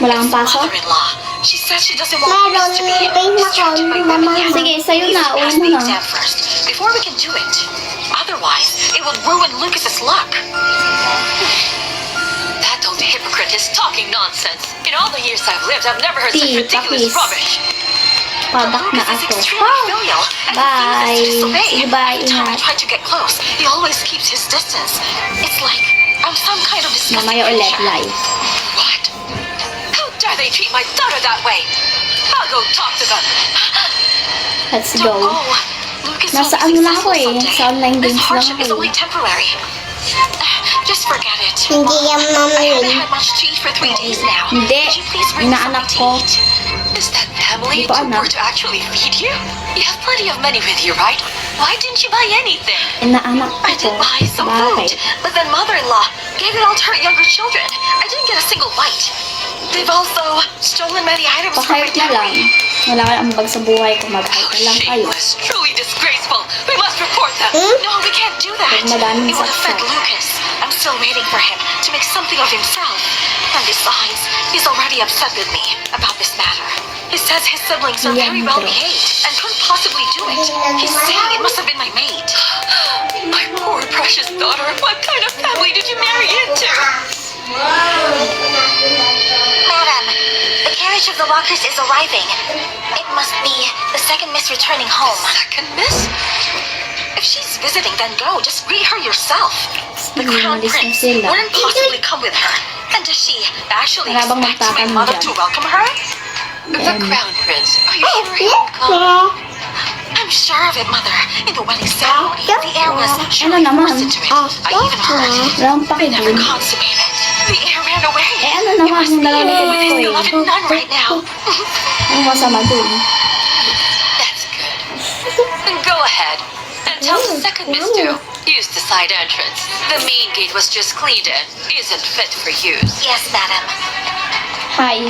Wala kang pasok? Mother-in-law. She says she doesn't want Lucas to be distracted by women yet. Sige, sa'yo Please na. pass Uwi mo the na. exam first before we can do it. Otherwise, it would ruin Lucas's luck. That old hypocrite is talking nonsense. In all the years I've lived, I've never heard such ridiculous Tapis. rubbish. Padak na Lucas is ako. extremely filial and Bye. refuses to disobey. Sige, bye. Every time I Ingat. try to get close, he always keeps his distance. It's like I'm some kind of disgusting Mamaya ulit creature. live. What? How dare they treat my daughter that way? I'll go talk to them. Let's Don't go. go. Lucas Nasa will be ano lang ako successful eh. someday. Sa online This games lang hardship ako is only eh. temporary. Just forget it. Hindi yan I haven't mamayin. had much to eat for 3 days now. Hindi. Could you please bring me Inaanak something to ko. eat? Is that family Hindi ko too anak. poor to actually feed you? You have plenty of money with you, right? Why didn't you buy anything? Inaanak I ko. did buy some Bakit? food, but then mother-in-law gave it all to her younger children. I didn't get a single bite. They've also stolen many items from my Pakahit na lang. dairy. Wala kang ambag sa buhay ko. Mag-hype How na lang kayo. shameless, truly disgraceful. We must report them. No, we can't do that. Pag madaming It would offend saksak. Lucas. I'm still waiting for him to make something of himself. And besides, he's already upset with me about this matter. He says his siblings are very well behaved and couldn't possibly do it. He's saying it must have been my maid. My poor precious daughter. What kind of family did you marry into? Madam, the carriage of the Walkers is arriving. It must be the second miss returning home. Second miss? If she's visiting, then go. Just greet her yourself. The Sige, crown umalis na prince sila. wouldn't possibly come with her. And does she actually Wala bang expect my magtatanong mother dyan? to welcome her? The Ayan. crown prince. Are you sure he will come? I'm sure of it, Mother. In the wedding ceremony, the heir was Ano naman? forced into it. I even heard. Wala akong They never pakibun. consummated. The heir ran away. Eh ano It naman must yung be nalalagot with ko his eh. beloved nun right now. Ang masama dun. That's good. Then go ahead and tell the second miss to use the side entrance. The main gate was just cleaned and isn't fit for use. Yes, madam. Hi,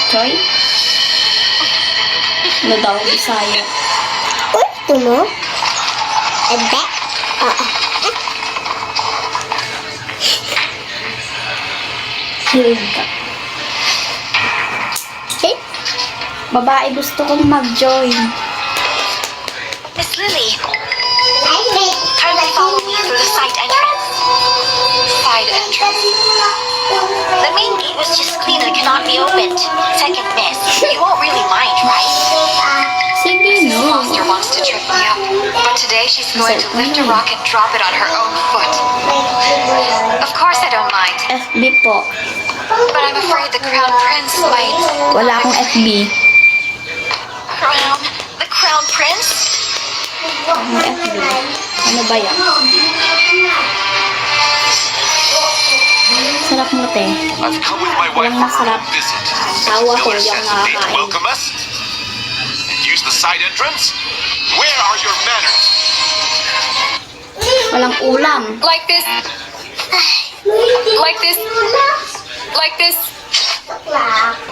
Choi? Ano daw, Bisaya? Gusto mo? Ebe? Oo. Hilig ka. Eh? Babae, gusto kong mag-join. Miss Lily, Ay, wait. kindly follow me through the side entrance. Side entrance. The main gate was just cleaned and cannot be opened. Second miss, you won't really mind, right? Sige, Miss no. Foster wants to trip me up, but today she's going to lift a rock and drop it on her own foot. Of course I don't mind, FB po. but I'm afraid the crown prince might... Wala akong FB. Crown? The crown prince? Ang FB. Ano ba yan? Sarap mo, te. I've come with my wife Walang for masarap. a visit. Tawa ko, Miller yung says that they nakakain. welcome us and use the side entrance. Where are your manners? Walang ulam. Like this. Like this. Like this.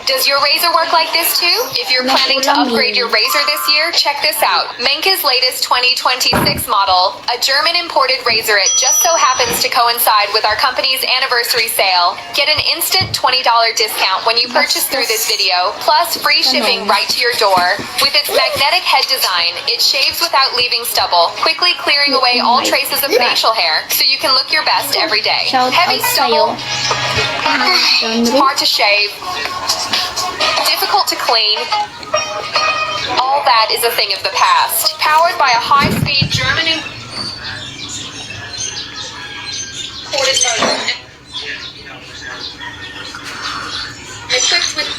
Does your razor work like this too? If you're planning to upgrade your razor this year, check this out. Menke's latest 2026 model, a German imported razor. It just so happens to coincide with our company's anniversary sale. Get an instant $20 discount when you purchase through this video, plus free shipping right to your door. With its magnetic head design, it shaves without leaving stubble, quickly clearing away all traces of facial hair, so you can look your best every day. Shout Heavy out sa'yo. stubble, Genre? hard to shave, difficult to clean. All that is a thing of the past. Powered by a high-speed German imported motor. Equipped with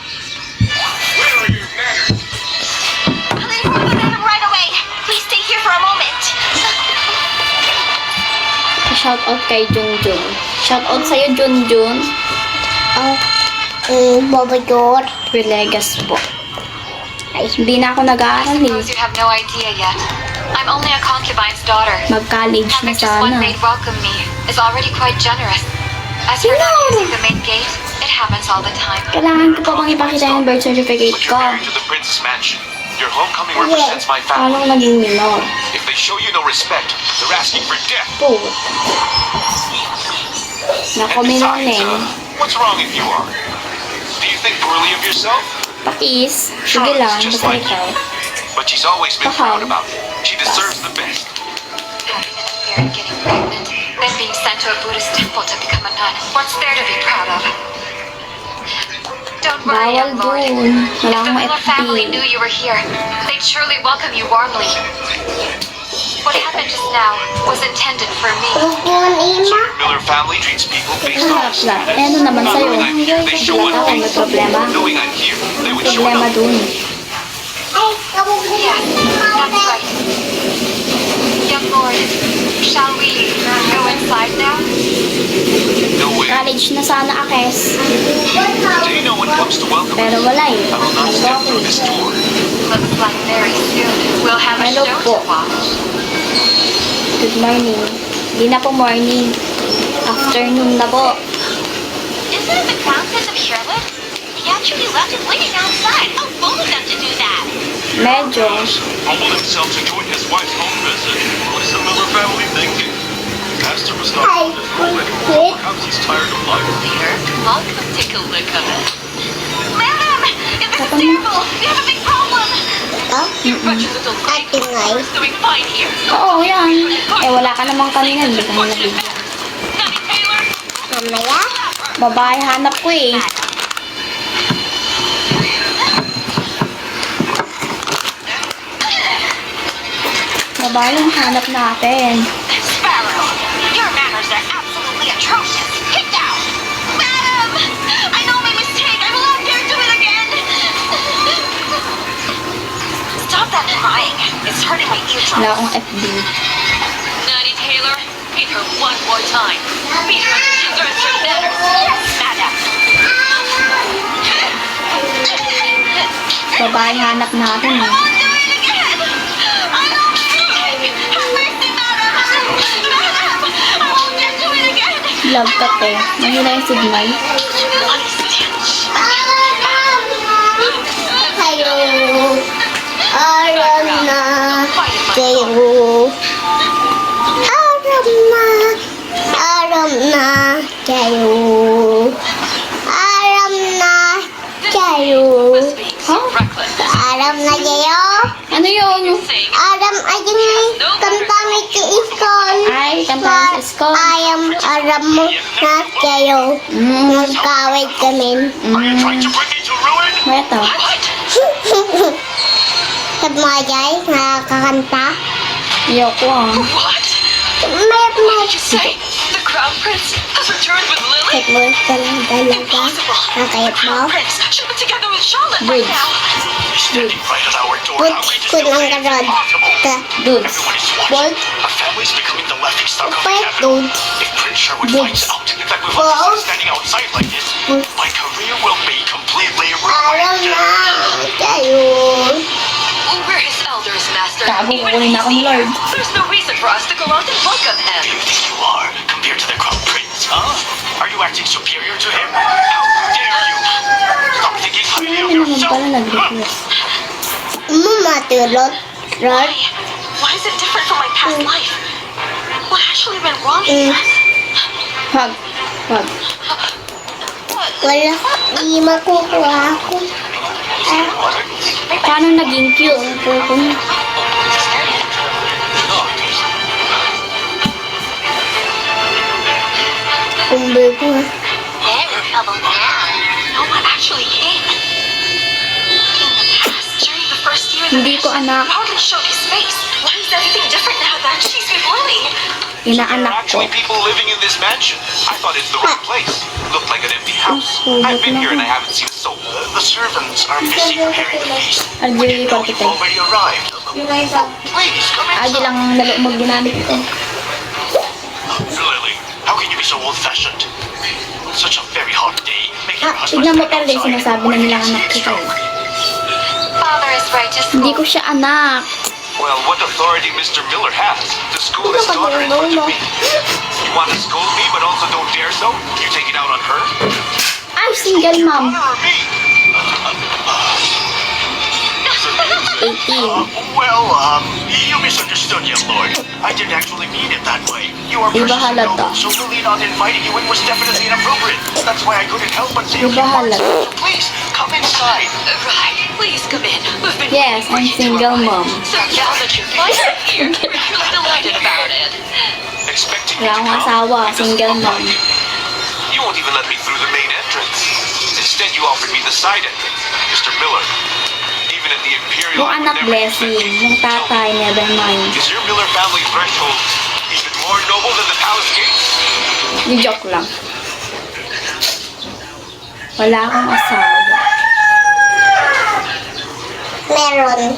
Where are your manners? I'll inform the madam right away. Please stay here for a moment. Shout out kay Junjun. Shout out sa'yo, Junjun. Baba Jor. Villegas po. Ay, hindi na ako nag-aaral eh. Suppose you have no idea yet. I'm only a concubine's daughter. Mag-college na Having just one sana. maid welcome me is already quite generous. As for not using the main gate, it happens all the time. Kailangan ko pa bang ipakita yung birth certificate But ko? you're married to the prince's mansion. Your homecoming represents my family. Anong naging minor? If they show you no respect, they're asking for death. Po. And Nako, minor besides, nen. what's wrong if you are? Do you think poorly of yourself? Patis. Sige lang, Just basta like you. ikaw. But she's always been proud about it. She deserves the best. Having an affair and getting pregnant, then being sent to a Buddhist temple to become a nun. What's there to be proud of? Don't worry, Bawal young lord. dun. If Wala the akong Miller family knew FP. you were here, they'd surely welcome you warmly. What happened just now was intended for me. Upuan, Ima. The Miller family treats people based Ang on harap lang. Eh, ano naman sa'yo? Knowing I'm here, they show Wala one ka, may face. problema. Knowing I'm here, they would show Problema another. dun. Ay, kabubog. Yes, that's right. Young lord, shall we go inside now? No way. College na sana Akes. Today no one comes to welcome Pero us. wala eh. I will not step through this door. Looks like very soon we'll have a Hello show po. to watch. Good morning. Hindi na po morning. Afternoon na po. Isn't it the Crown Prince of Sherwood? He actually left it waiting outside. How bold of them to do that! Medyo. Humbled himself to join his wife's home visit. What is the Miller family thinking? Master was not Ay, kulit. Perhaps he's tired of life. Here, I'll come take a look at it. Madam! This is Kapag- terrible! We have a big problem! Ito? Your wretched little At ingay. is doing fine here. Oo, yan. Eh, wala ka namang kanina. Hindi ka na nabigyan. Nutty Taylor! Mamaya. Babae hanap ko eh. Babae yung hanap natin. Sparrow! Your manners are absolutely atrocious! Get down! Madam! I know my mistake! I will not dare do it again! Stop that crying! It's hurting my eardrums. Wala akong FB. Nutty Taylor, hit her one more time. Beat her until she learns her manners. Yes, madam. Babae hanap natin I eh. won't do it again. I don't care. Have mercy, madam. Madam, I won't dare do it again. Love ka te. Mahina yung signal. Bloody stench. Kayo. Aram na. Kayo. Aram na. Aram na. Kayo. Aram na. Kayo. Ha? Aram na kayo. Ano yun? Aram ay yung kanta ni Iskol. Ay, kanta sa school. Aram mo na kayo. Magkawit kami. Are you trying to bring me to ruin? Meto. Sa mga guys, nakakakanta. Ayoko ah. What? May What did you say? The Crown Prince has returned with Lily? Kahit mo ka lang talaga. Impossible. Nakayat The mo. Crown Prince should be together with Charlotte right Wait. now. Standing right at our door. Put outrageous ko ng delay. garod. Impossible. Dudes. Everyone is watching. Bolt. Our family's becoming the laughing stock of the Put capital. dudes. If Prince Sherwood Dudes. finds out that we've Bolt. understood standing outside like this, my career will be completely Aram ruined. na kayo. We're his elders, Master. Gago, Even kukunin if na akong he's here, Lord. there's no reason for us to go out and welcome him. Who do you think you are compared to the Crown Prince, huh? Are you acting superior to him? How dare you? Stop thinking highly Ano of naman yourself. pala nag-request? Matulot. Rod. Why is it different from my past life? What actually went wrong here? Hug. Hug. Wala. Hindi makukuha ako. Paano naging cute? Kumbi ko. They're in trouble now. No one actually came. In the past, during the first year of the Hindi ko mission, anak. he hardly showed his face. Why is everything different now that she's with Lily? There are Inaanak ko. actually people living in this mansion. I thought it's the wrong place. Looked like an empty house. I've been here and I haven't seen a soul. The servants are busy preparing the feast. RJ Now ko you've kita. already arrived. Please, come RJ inside. lang lalo mo ginamit ko. Lily, how can you be so old-fashioned? Such a very hot day. Make your husband Tignan mo stand talaga outside. sinasabi na nilang anak ko tayo. Father is right to Hindi ko siya anak. Well, what authority Mr. Miller has to school his daughter in front of me? You want to scold me but also don't dare so? You take it out on her? Ay, single mom. Honor or me? 18. Well, you misunderstood, young lord. I didn't actually mean it that way. You are Di ba precious and halata? noble, so really not inviting you in was definitely inappropriate. That's why I couldn't help but say Di a few ba words. halata? So please, come inside. Right. Please come in. We've been Yes, I'm waiting for you to single arrive. mom. So now that you're finally here, we're really delighted about it. Expecting me Wala to akong come? asawa, It doesn't single look mom. like it. You won't even let me through the main entrance. Instead, you offered me the side entrance, Mr. Miller. Even at the Imperial, Yung I would anak never use that blessing, gate. yung tatay, never mind. Is your Miller family threshold even more noble than the palace gates? Di joke lang. Wala akong asawa. Meron.